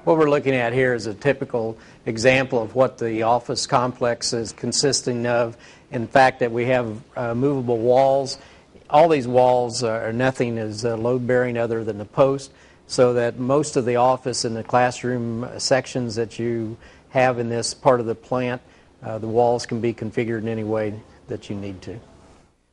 What we're looking at here is a typical example of what the office complex is consisting of. In fact, that we have movable walls. All these walls nothing is load-bearing other than the post, so that most of the office and the classroom sections that you have in this part of the plant, the walls can be configured in any way that you need to.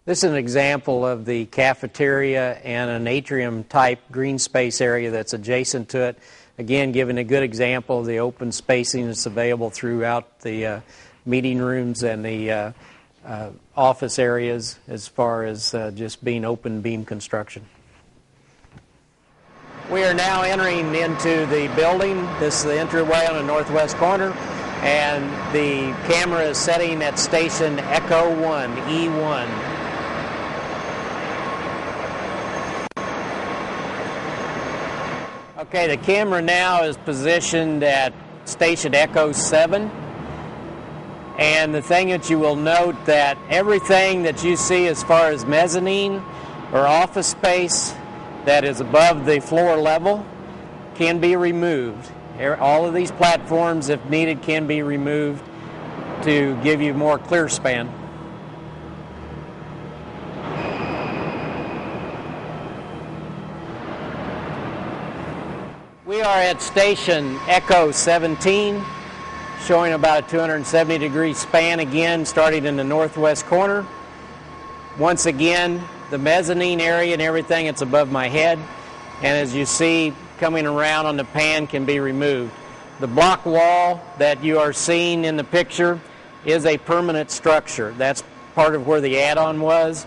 This is an example of the cafeteria and an atrium type green space area that's adjacent to it. Again, giving a good example of the open spacing that's available throughout the meeting rooms and the office areas as far as just being open beam construction. We are now entering into the building. This is the entryway on the northwest corner, and the camera is setting at station Echo 1, E1. Okay, the camera now is positioned at station Echo 7. And the thing that you will note that everything that you see as far as mezzanine or office space that is above the floor level can be removed. All of these platforms, if needed, can be removed to give you more clear span. We are at station Echo 17, showing about a 270-degree span again, starting in the northwest corner. Once again, the mezzanine area and everything that's above my head, and as you see, coming around on the pan can be removed. The block wall that you are seeing in the picture is a permanent structure. That's part of where the add-on was.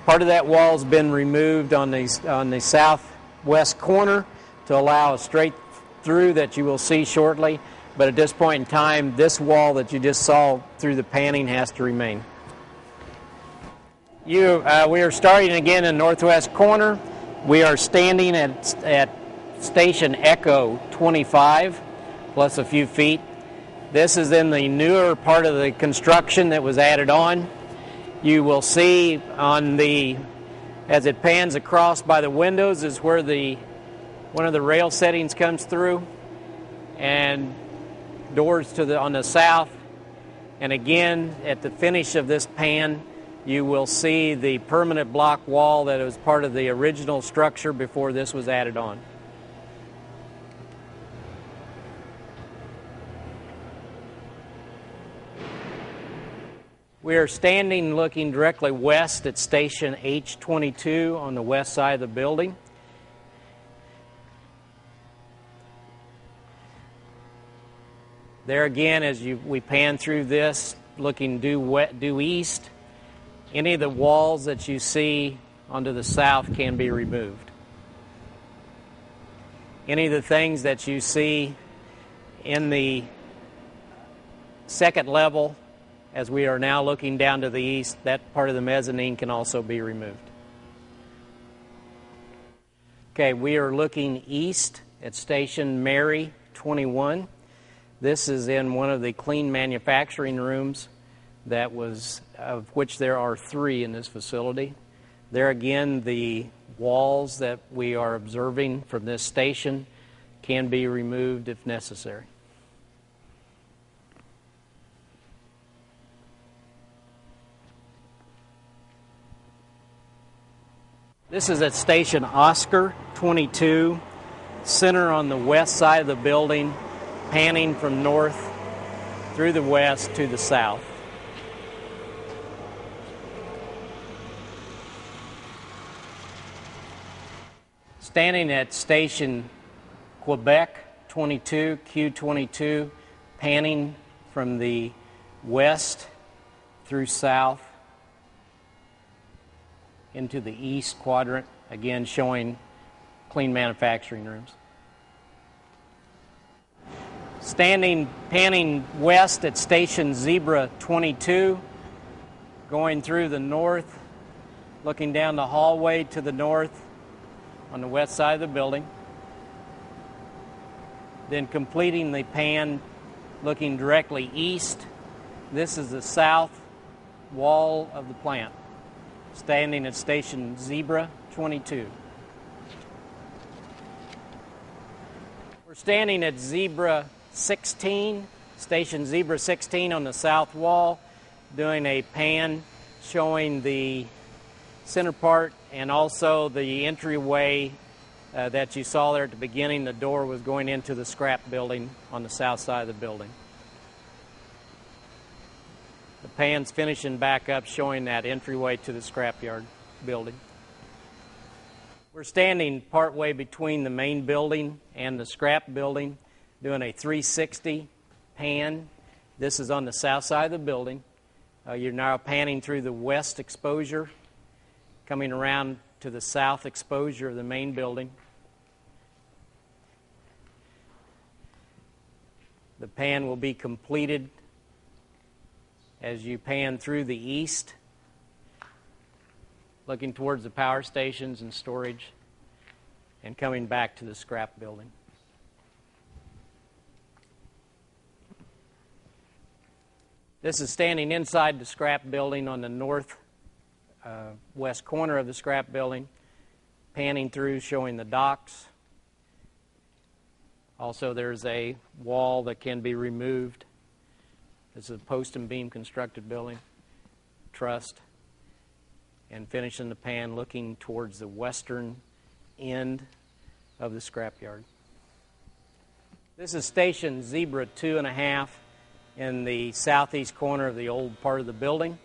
Part of that wall has been removed on the southwest corner to allow a straight through that you will see shortly. But at this point in time, this wall that you just saw through the panning has to remain. We are starting again in the northwest corner. We are standing at station Echo 25, plus a few feet. This is in the newer part of the construction that was added on. You will see as it pans across by the windows is where one of the rail settings comes through, and doors on the south. And again, at the finish of this pan, you will see the permanent block wall that was part of the original structure before this was added on. We are standing looking directly west at station H22 on the west side of the building. There again, as we pan through this, looking due east, any of the walls that you see onto the south can be removed. Any of the things that you see in the second level, as we are now looking down to the east, that part of the mezzanine can also be removed. Okay, we are looking east at station Mary 21. This is in one of the clean manufacturing rooms of which there are 3 in this facility. There again, the walls that we are observing from this station can be removed if necessary. This is at station Oscar 22, center on the west side of the building, panning from north through the west to the south. Standing at station Quebec 22, Q22, panning from the west through south into the east quadrant, again showing clean manufacturing rooms. Panning west at station Zebra 22, going through the north, looking down the hallway to the north on the west side of the building. Then completing the pan, looking directly east. This is the south wall of the plant, standing at station Zebra 22. We're standing at Zebra 16, station Zebra 16 on the south wall, doing a pan showing the center part and also the entryway that you saw there at the beginning. The door was going into the scrap building on the south side of the building. The pan's finishing back up, showing that entryway to the scrapyard building. We're standing partway between the main building and the scrap building, doing a 360 pan. This is on the south side of the building. You're now panning through the west exposure, coming around to the south exposure of the main building. The pan will be completed as you pan through the east, looking towards the power stations and storage, and coming back to the scrap building. This is standing inside the scrap building on the north west corner of the scrap building, panning through, showing the docks. Also, there's a wall that can be removed. This is a post and beam constructed building, trussed, and finishing the pan looking towards the western end of the scrapyard. This is station Zebra 2.5 in the southeast corner of the old part of the building,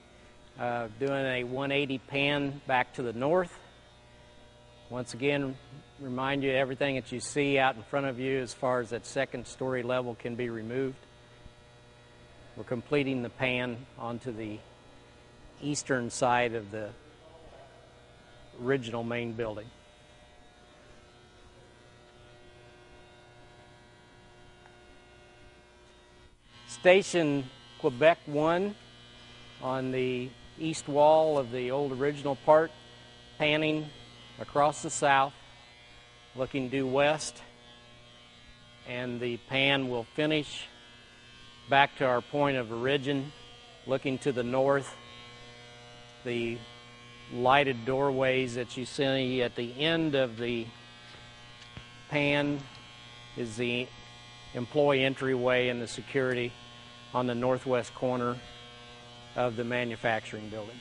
doing a 180 pan back to the north. Once again, remind you everything that you see out in front of you as far as that second story level can be removed. We're completing the pan onto the eastern side of the original main building. Station Quebec 1 on the east wall of the old original part, panning across the south, looking due west, and the pan will finish back to our point of origin, looking to the north. The lighted doorways that you see at the end of the pan is the employee entryway and the security on the northwest corner of the manufacturing building.